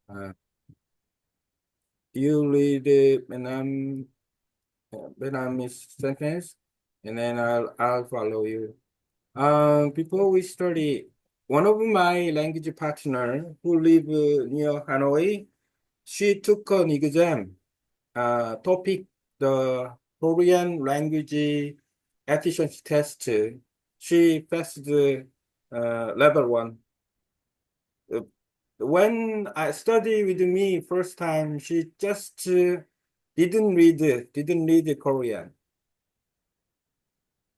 Uh, you read the Vietnamese sentence, and then I'll follow you. Before we study, one of my language partner who live near Hanoi, she took an exam, topic the Korean language efficiency test. She passed the level one. Uh, when I study with me first time, she just didn't read Korean,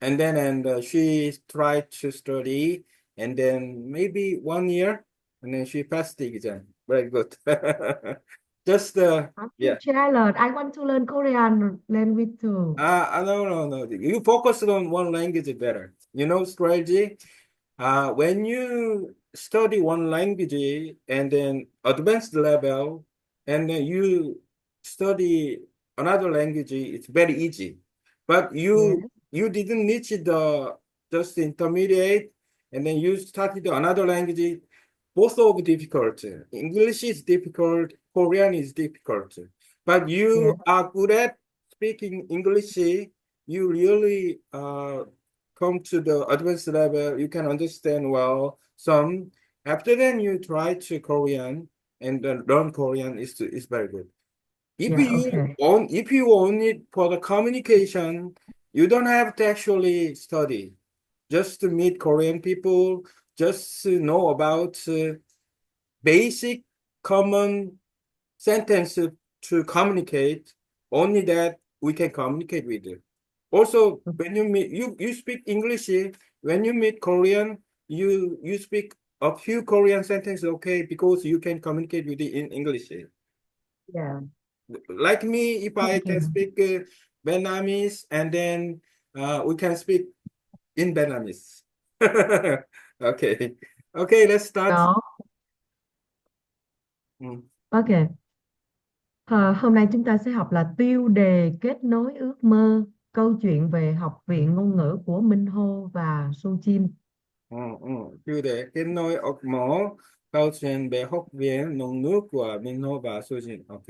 and she tried to study, and then maybe 1 year, and then she passed the exam. Very good. Just I'm yeah. jealous. I want to learn Korean language too. No, no, no. You focus on one language better. You know, strategy. When you study one language and then advanced level, and then you study another language, it's very easy. But you Yes, you didn't reach the just intermediate, and then you started another language. Both of difficult. English is difficult. Korean is difficult. But you yes, are good at speaking English. You really come to the advanced level, you can understand well some. After then, you try to Korean and then learn Korean is very good. yeah, okay. If you own it for the communication, you don't have to actually study. Just to meet Korean people, just to know about basic common sentence to communicate. Only that we can communicate with you. Also, when you speak English, when you meet Korean, you speak a few Korean sentences, okay, because you can communicate with it in English. Yeah, Like me, if I can okay. speak Vietnamese, and then we can speak in Vietnamese. Okay, okay, let's start. Đó, Mm. ok. Hôm nay chúng ta sẽ học là tiêu đề kết nối ước mơ, câu chuyện về Học viện ngôn ngữ của Minh Hô và Su Chin. Chủ đề kết nối óc mở, câu chuyện về học viện ngôn ngữ của Minh Hô và Suzy. Ok.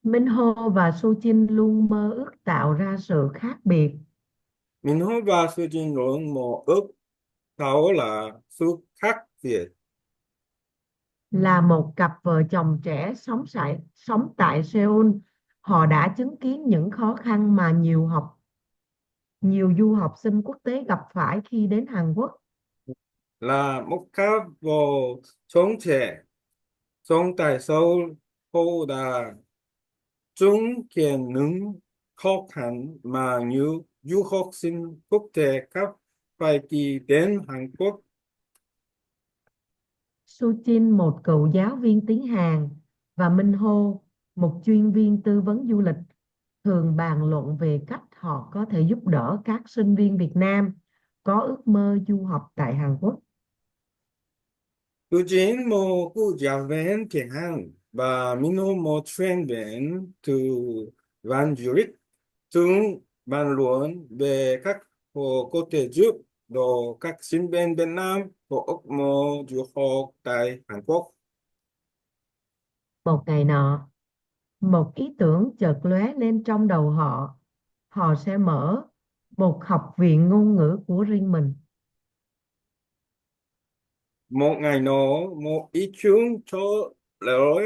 Minh Hô và Su Chin luôn mơ ước tạo ra sự khác biệt, Minh Hô và Suzy luôn một ước đó là sự khác biệt. là một cặp vợ chồng trẻ sống tại Seoul. Họ đã chứng kiến những khó khăn mà nhiều du học sinh quốc tế gặp phải khi đến Hàn Quốc. Là một cặp vợ chồng trẻ sống tại Seoul, họ đã chứng kiến những khó khăn mà nhiều du học sinh quốc tế gặp phải khi đến Hàn Quốc. Su Chin, một cựu giáo viên tiếng Hàn, và Minh Ho, một chuyên viên tư vấn du lịch, thường bàn luận về cách họ có thể giúp đỡ các sinh viên Việt Nam có ước mơ du học tại Hàn Quốc. Eugene một cô giáo viên tiếng Hàn và Minho một chuyên viên từ Văn Zurich thường bàn luận về các hồ có thể giúp đỡ các sinh viên Việt Nam có ước mơ du học tại Hàn Quốc. Một ngày nọ, một ý tưởng chợt lóe lên trong đầu họ. Họ sẽ mở một học viện ngôn ngữ của riêng mình. Một ngày nọ, một ý chúng cho lối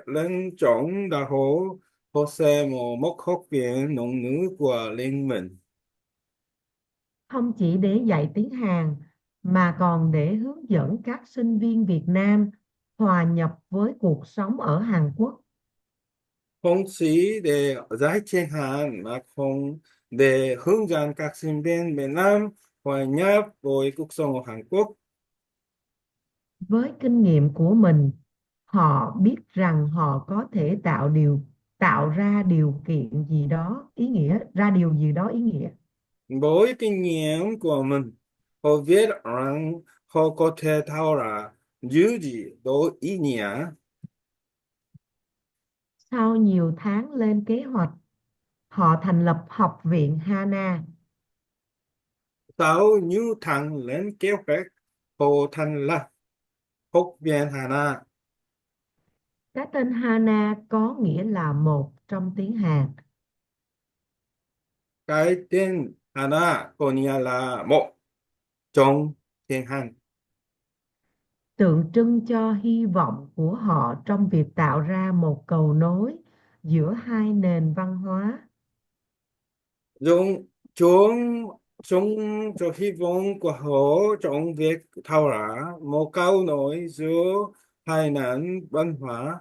lên trong đại học, họ sẽ mở một học viện ngôn ngữ của riêng mình. Không chỉ để dạy tiếng Hàn mà còn để hướng dẫn các sinh viên Việt Nam hòa nhập với cuộc sống ở Hàn Quốc. Không chỉ để giải thích Hàn mà còn để hướng dẫn các sinh viên Việt Nam hòa nhập với cuộc sống ở Hàn Quốc. Với kinh nghiệm của mình, họ biết rằng họ có thể tạo ra điều kiện gì đó ý nghĩa, ra điều gì đó ý nghĩa. Với kinh nghiệm của mình, họ biết rằng họ có thể tạo ra điều gì đó ý nghĩa. Sau nhiều tháng lên kế hoạch, họ thành lập Học viện Hana, Sau như thằng lên kế hoạch, họ thành lập Học viện Hana. Cái tên Hana có nghĩa là một trong tiếng Hàn, Cái tên Hana có nghĩa là một trong tiếng Hàn, tượng trưng cho hy vọng của họ trong việc tạo ra một cầu nối giữa hai nền văn hóa. dùng chúng chúng cho hy vọng của họ trong việc tháo rã một cầu nối giữa hai nền văn hóa.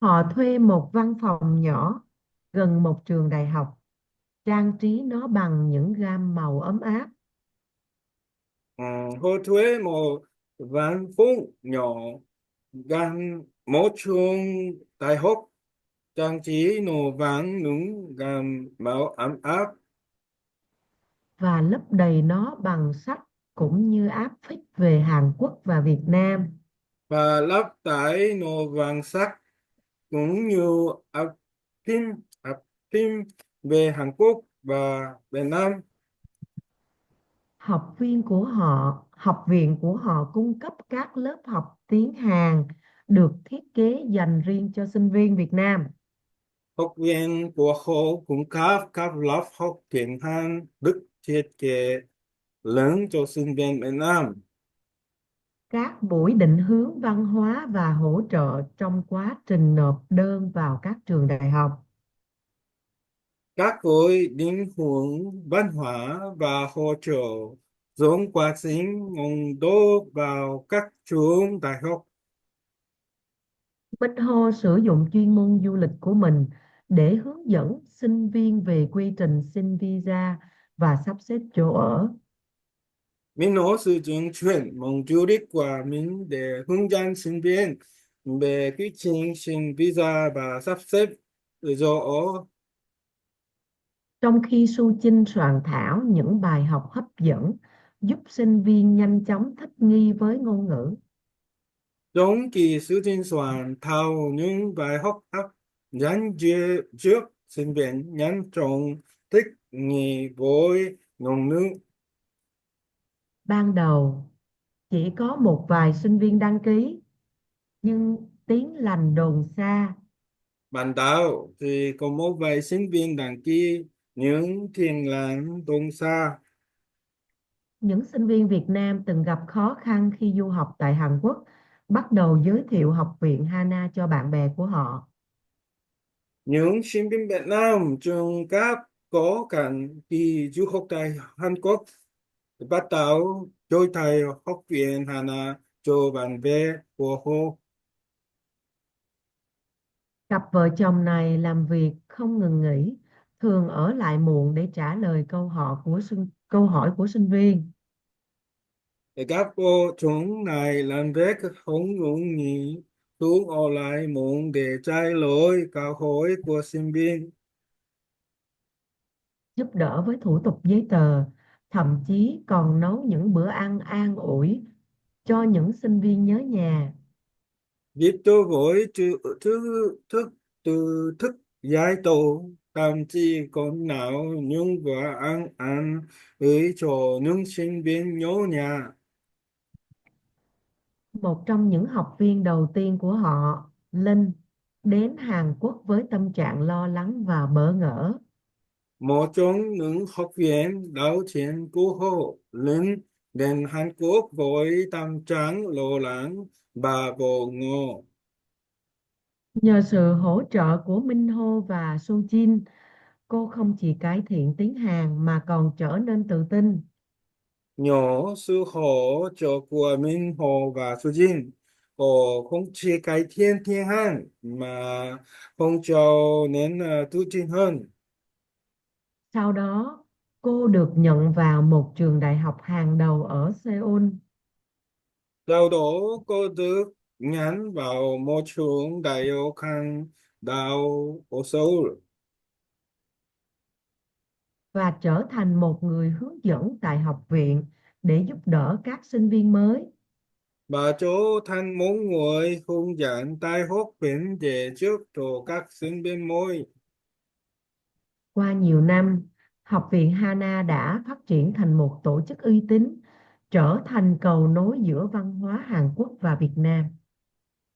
Họ thuê một văn phòng nhỏ gần một trường đại học, trang trí nó bằng những gam màu ấm áp. Ờ, Họ thuê một văn phòng nhỏ gần một trường đại học, trang trí nó bằng những gam màu ấm áp Và lấp đầy nó bằng sách cũng như áp phích về Hàn Quốc và Việt Nam. và lắp tải nó bằng sắc cũng như áp phim áp phim về Hàn Quốc và Việt Nam. Học viện của họ cung cấp các lớp học tiếng Hàn được thiết kế dành riêng cho sinh viên Việt Nam. Học viện của họ cung cấp các lớp học tiếng Hàn được thiết kế lớn cho sinh viên Việt Nam. Các buổi định hướng văn hóa và hỗ trợ trong quá trình nộp đơn vào các trường đại học. Các khối định hướng văn hóa và hỗ trợ giống quá trình ngôn đô vào các trường đại học. Minh Hô sử dụng chuyên môn du lịch của mình để hướng dẫn sinh viên về quy trình xin visa và sắp xếp chỗ ở. Mình có sử dụng chuyên môn du lịch của mình để hướng dẫn sinh viên về quy trình xin visa và sắp xếp chỗ ở. Trong khi Su Chinh soạn thảo những bài học hấp dẫn giúp sinh viên nhanh chóng thích nghi với ngôn ngữ. Trong kỳ sự chính soạn thảo những bài học hấp dẫn trước sinh viên nhanh chóng thích nghi với ngôn ngữ. Ban đầu chỉ có một vài sinh viên đăng ký, nhưng tiếng lành đồn xa. Ban đầu thì có một vài sinh viên đăng ký những thiền lành tôn xa. Những sinh viên Việt Nam từng gặp khó khăn khi du học tại Hàn Quốc bắt đầu giới thiệu Học viện Hana cho bạn bè của họ. Những sinh viên Việt Nam trường cấp có cảnh đi du học tại Hàn Quốc bắt đầu chơi thầy Học viện Hana cho bạn bè của họ. Cặp vợ chồng này làm việc không ngừng nghỉ, thường ở lại muộn để trả lời câu hỏi của sinh viên. Các cô chúng này làm việc không ngừng nghỉ, xuống ở lại muộn để trả lời câu hỏi của sinh viên. Giúp đỡ với thủ tục giấy tờ, thậm chí còn nấu những bữa ăn an ủi cho những sinh viên nhớ nhà. Biết tôi với thức từ thức giải tổ thậm chí còn nào nhưng vừa ăn gửi cho những sinh viên nhớ nhà. Một trong những học viên đầu tiên của họ, Linh, đến Hàn Quốc với tâm trạng lo lắng và bỡ ngỡ. Một trong những học viên đầu tiên của họ lên đến Hàn Quốc với tâm trạng lo lắng và bỡ ngỡ. Nhờ sự hỗ trợ của Minh Hô và Soo Jin, cô không chỉ cải thiện tiếng Hàn mà còn trở nên tự tin. Nhờ sự hỗ trợ của Minh Hồ và Sujin, họ không chỉ cải thiện tiếng Hàn mà còn trở nên tự tin hơn. Sau đó, cô được nhận vào một trường đại học hàng đầu ở Seoul. Sau đó cô được nhận vào một trường đại học hàng đầu ở Seoul Và trở thành một người hướng dẫn tại học viện để giúp đỡ các sinh viên mới. và trở thành một người hướng dẫn tại học viện để giúp cho các sinh viên mới. Qua nhiều năm, Học viện Hana đã phát triển thành một tổ chức uy tín, trở thành cầu nối giữa văn hóa Hàn Quốc và Việt Nam.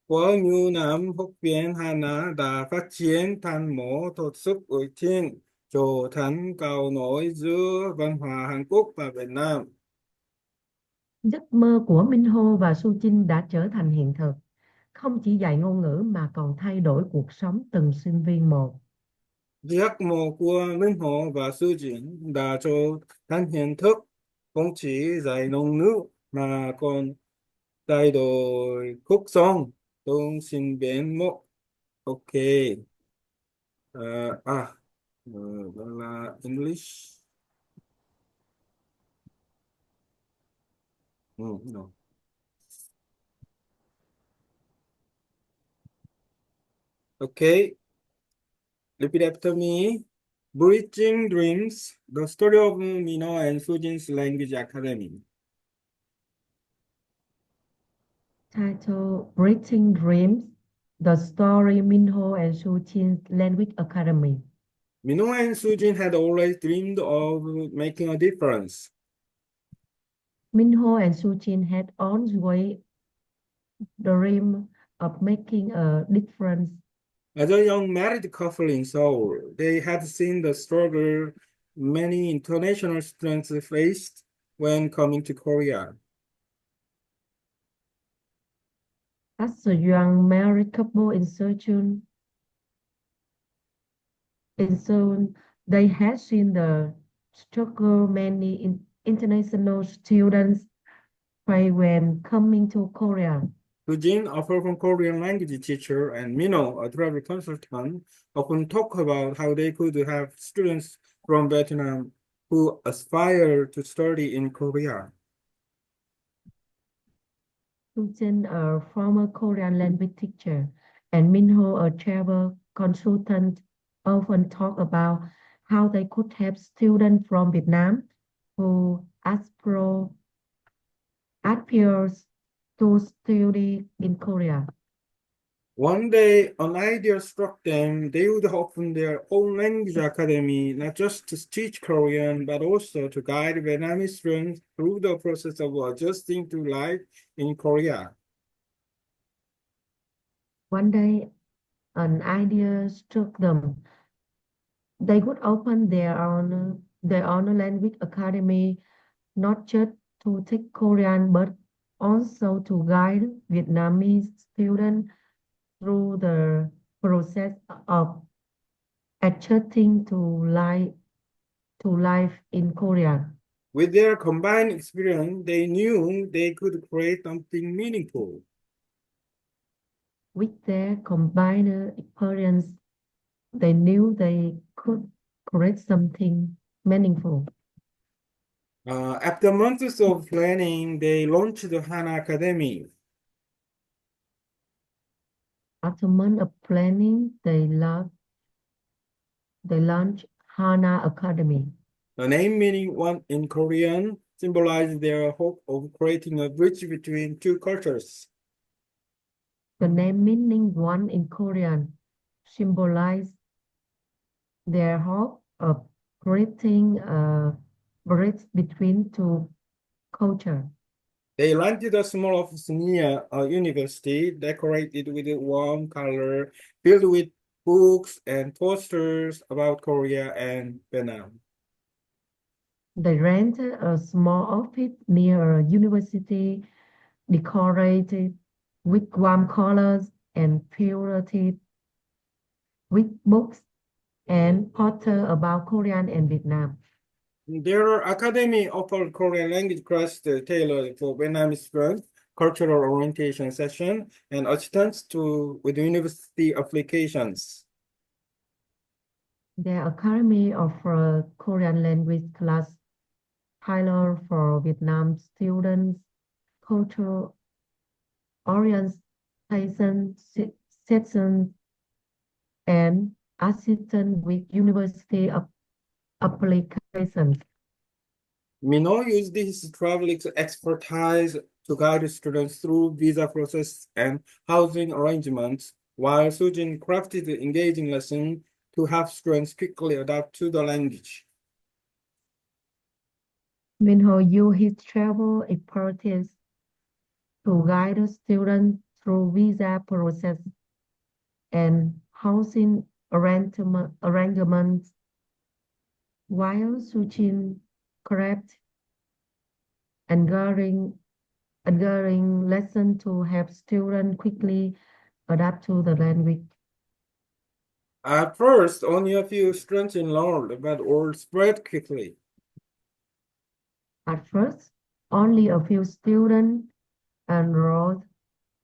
của Như Nam Học viện Hana đã phát triển thành một tổ chức uy tín, trở thành cầu nối giữa văn hóa Hàn Quốc và Việt Nam. Giấc mơ của Minh Ho và Su Chinh đã trở thành hiện thực, không chỉ dạy ngôn ngữ mà còn thay đổi cuộc sống từng sinh viên một. Giấc mơ của Minh Hồ và Sư Dĩnh đã trở thành hiện thực, không chỉ dạy ngôn ngữ mà còn thay đổi cuộc sống từng sinh viên một. Ok. Ờ, à, đó là English. No. Okay, repeat after me. Bridging Dreams, the story of Mino and Sujin's Language Academy. Title: Breathing Dreams, The Story Minho and Su Chin's Language Academy. Mino and Sujin had always dreamed of making a difference. Minho and Su Chin had always dreamed of making a difference. As a young married couple in Seoul, they had seen the struggle many international students faced when coming to Korea. As a young married couple in Seoul, they had seen the struggle many international students face when coming to Korea. Eugene, a from Korean language teacher, and Mino, a travel consultant, often talk about how they could have students from Vietnam who aspire to study in Korea. Susan, a former Korean language teacher, and Minho, a travel consultant, often talk about how they could help students from Vietnam who aspires to study in Korea. One day, an idea struck them. They would open their own language academy, not just to teach Korean, but also to guide Vietnamese students through the process of adjusting to life in Korea. One day, an idea struck them. They would open their own language academy, not just to teach Korean, but also to guide Vietnamese students through the process of adjusting to life in Korea. With their combined experience, they knew they could create something meaningful. With their combined experience, they knew they could create something meaningful. After months of planning, they launched the Hana Academy. After months of planning, they launched Hana Academy. The name meaning one in Korean symbolized their hope of creating a bridge between two cultures. The name meaning one in Korean symbolized their hope of creating a bridge between two cultures. They landed a small office near a university, decorated with warm color, filled with books and posters about Korea and Vietnam. They rented a small office near a university, decorated with warm colors and filled with books and posters about Korean and Vietnam. Their academy offered Korean language classes tailored for Vietnamese students, cultural orientation session, and assistance with university applications. Their academy offers Korean language class tailored for Vietnam students, cultural orientation sessions, and assistance with university applications. Mino used his travel expertise to guide students through visa process and housing arrangements, while Sujin crafted engaging lessons to help students quickly adapt to the language. Minho used his travel expertise to guide students through visa process and housing arrangements, while switching correct and ongoing lesson to help students quickly adapt to the language. At first, only a few students enrolled, but word spread quickly. At first, only a few students enrolled,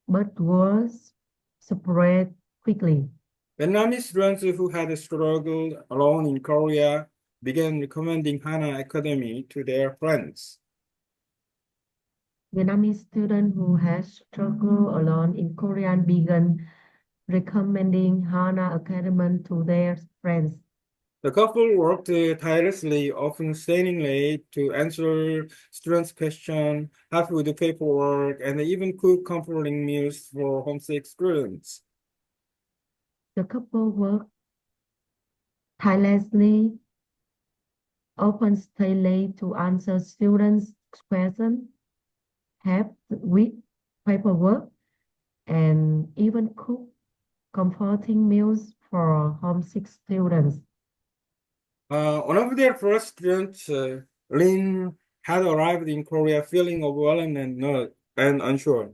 but words spread quickly. Vietnamese students who had struggled alone in Korea began recommending Hana Academy to their friends. Vietnamese students who had struggled alone in Korea began recommending Hana Academy to their friends. The couple worked tirelessly, often staying late to answer students' questions, help with the paperwork, and even cook comforting meals for homesick students. The couple worked tirelessly, often stay late to answer students' questions, help with paperwork, and even cook comforting meals for homesick students. One of their first students, Lin, had arrived in Korea feeling overwhelmed and unsure.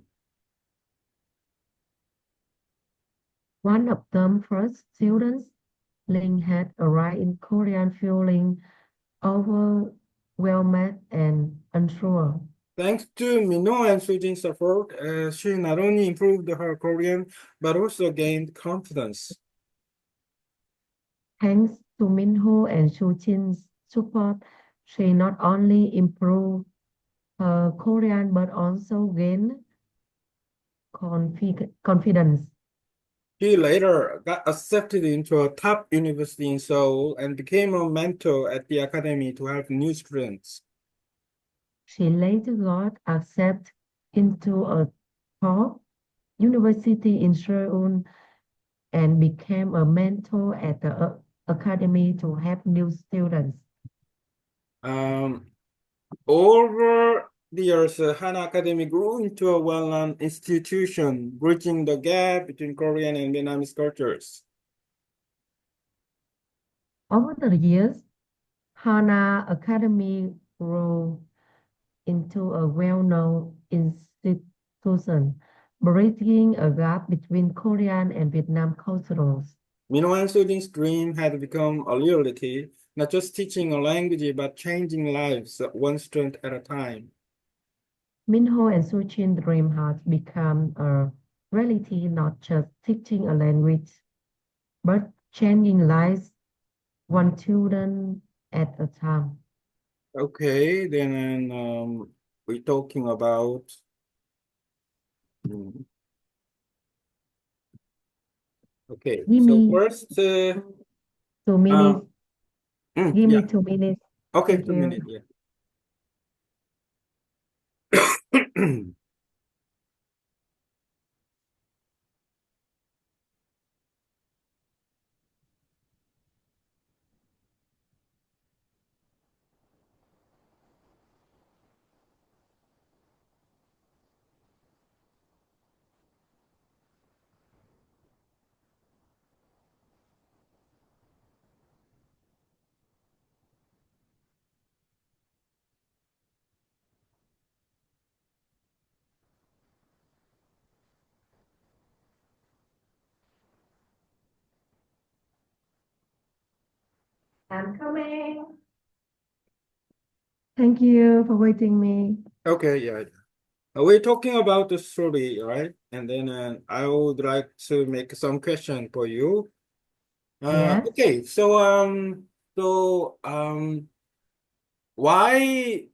One of them first students, Ling, had arrived in Korea feeling overwhelmed and unsure. Thanks to Mino and Sujin's support, she not only improved her Korean but also gained confidence. Thanks to Minho and Sujin's support, she not only improved her Korean but also gained confidence. He later got accepted into a top university in Seoul and became a mentor at the academy to help new students. She later got accepted into a top university in Seoul and became a mentor at the academy to help new students. Um, Over the years, Hana Academy grew into a well-known institution, bridging the gap between Korean and Vietnamese cultures. Over the years, Hana Academy grew into a well-known institution, bridging a gap between Korean and Vietnam cultures. Meanwhile, Sujin's dream had become a reality, not just teaching a language, but changing lives one student at a time. Minho and Suchin's dream had become a reality, not just teaching a language, but changing lives one student at a time. Okay, then we're talking about mm, okay. Give So me first, 2 minutes. Give yeah. me 2 minutes. Okay, Thank 2 minutes. you. Yeah. I'm coming. Thank you for waiting me. Okay, yeah. We're talking about the story, right? And then I would like to make some question for you. Yes. Okay, so why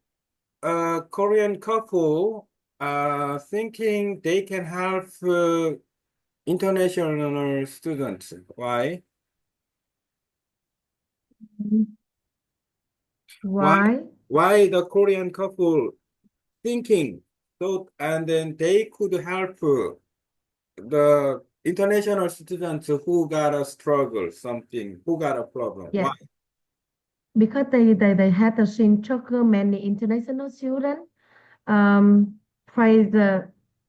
a Korean couple thinking they can help international students? Why? Why? Why? Why the Korean couple thinking thought and then they could help the international students who got a struggle, something, who got a problem? Why? Yes. Because they had to send sugar many international students um, praise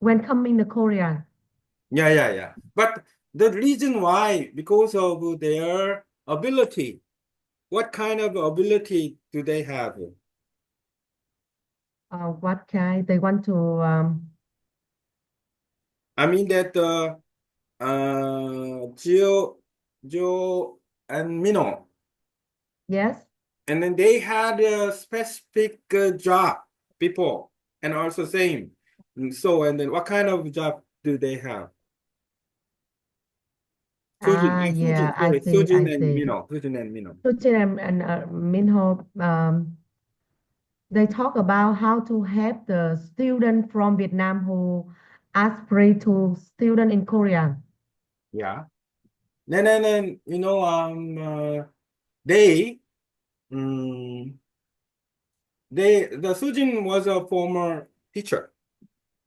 when coming to Korea. Yeah, yeah, yeah. But the reason why, because of their ability. What kind of ability do they have? What kind they want to I mean that Gio, Joe and Mino, yes. and then they had a specific job before, and also same. So, and then what kind of job do they have? Yeah, I Sorry, see, I see. Sujin and Mino. Sujin and Minho, they talk about how to help the student from Vietnam who aspire to student in Korea. Yeah. Then they, um, the Sujin was a former teacher,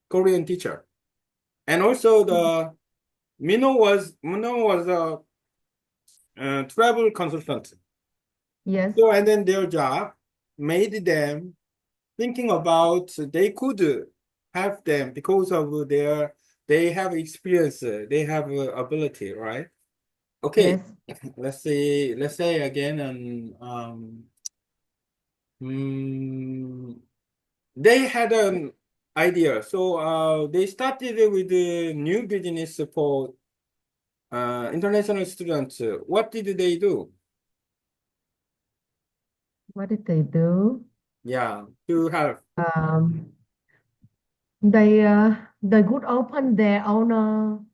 Korean teacher, and also the Mino was a travel consultant. Yes, So and then their job made them thinking about they could have them because of their they have experience, they have ability, right? Okay, yes. let's see. Let's say again, they had an idea, so they started with a new business for international students. What did they do? What did they do? Yeah, to have. Um, they would open their own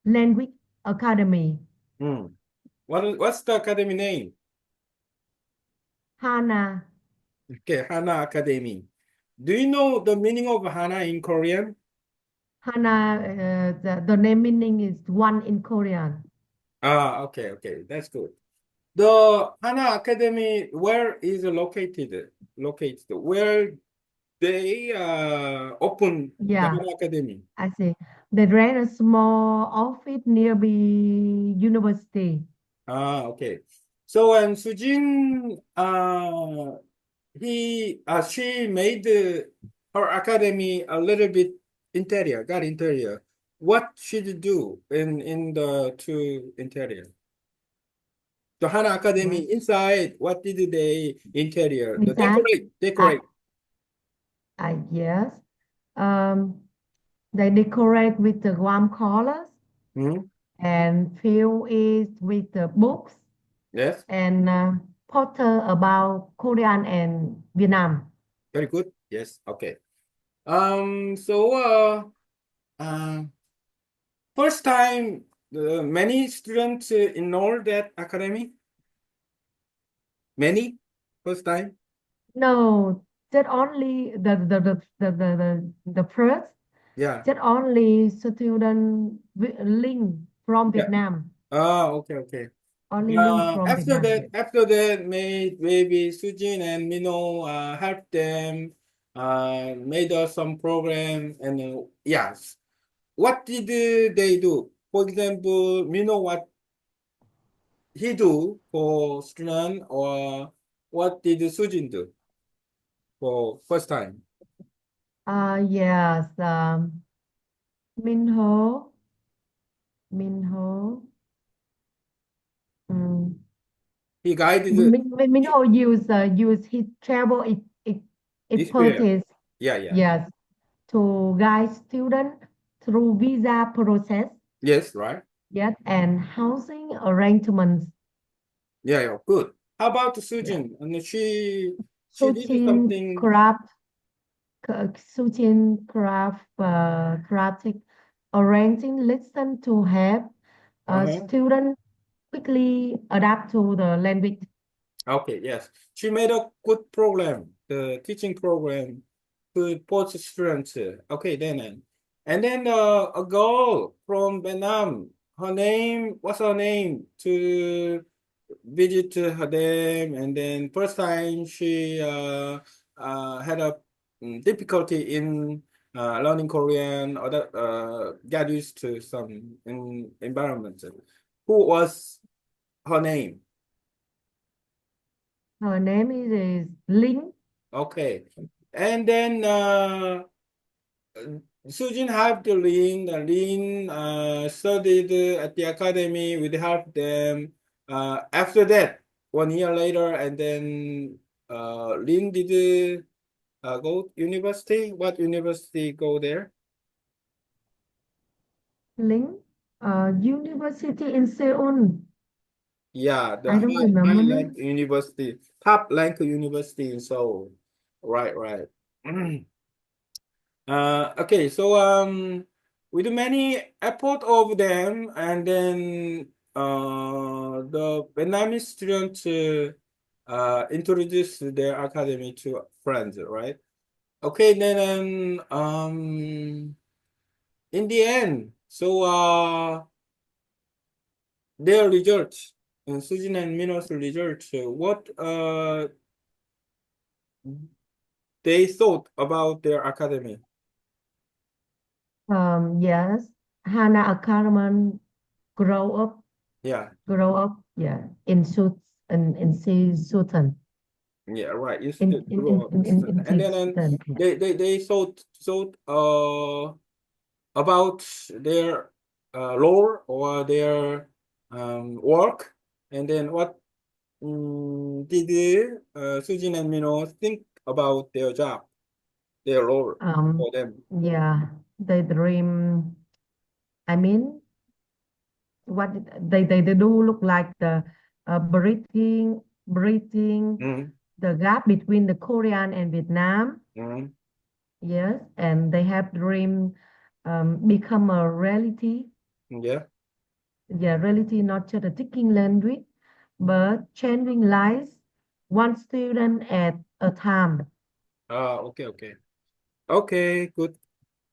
language academy, Hmm. What's the academy name? Hana. Okay, Hana Academy. Do you know the meaning of Hana in Korean? Hana, the name meaning is one in Korean. Ah, okay, okay, that's good. The Hana Academy, where is located? Located where they open the Yeah, Hana Academy. I see. They ran a small office nearby university. Ah, okay. So and Sujin, she made her academy a little bit got interior. What should do in the two interior? The Hana What? Academy inside, what did they interior? The Inside? I, decorate. yes. Um, they decorate with the warm colors Hmm. and fill it with the books Yes, and poster about Korean and Vietnam. very good. Yes, okay. So uh, first time many students enrolled that academy. Many first time. No, just only the first, Yeah. just only student link from Yeah. Vietnam. Ah, okay, okay. Only link from Vietnam. After that, maybe Sujin and Mino help them, made us some program, and yes. What did they do? For example, Mino, what he do for student, or what did Sujin do for first time? Yes, Minho, Minho. Mm. He guided Minho use his travel experience. expertise, Yeah, yeah. yes, to guide student through visa process, Yes, right. yes, and housing arrangements. Yeah, yeah, good. How about Yeah. Sujin? And she did Suchin something. craft, Suchin craft, crafting, arranging lesson to help Uh-huh. student quickly adapt to the language. Okay, yes. She made a good program, the teaching program to both students. Okay, then. And then a girl from Vietnam, what's her name? To visit her them, and then first time she had a difficulty in learning Korean, or that got used to some environment. Who was her name? Her name is Linh. Okay. And then Sujin helped Lin. Lin studied at the academy. We helped them. After that, 1 year later, and then Lin did go university. What university go there? Link, university in Seoul. Yeah, the I don't high remember rank name. university, top rank university in Seoul. Right, right. Okay, so with many effort of them, and then the Vietnamese students introduce their academy to friends, right? Okay, then in the end, so their results, Sujin and Minho's results, what they thought about their academy. Yes, Hana Ackerman grow up, Yeah, yeah, in Sut in Sultan, yeah, right. You in should grow up, in and then Sultan. Yeah. they thought about their lore or their work, and then what did Sujin and Minho think about their job, their lore Um, for them? yeah, they dream. I mean, what they do look like the breathing Mm-hmm. the gap between the Korean and Vietnam. Mm-hmm. Yes, and they have dream become a reality. Yeah. Yeah, reality, not just a ticking language, but changing lives, one student at a time. Okay, okay. Okay, good.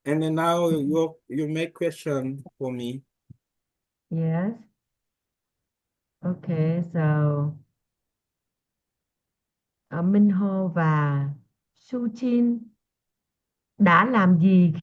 And then now Mhm. you make question for me. Yes. Okay, so Minh Ho và Su Chin đã làm gì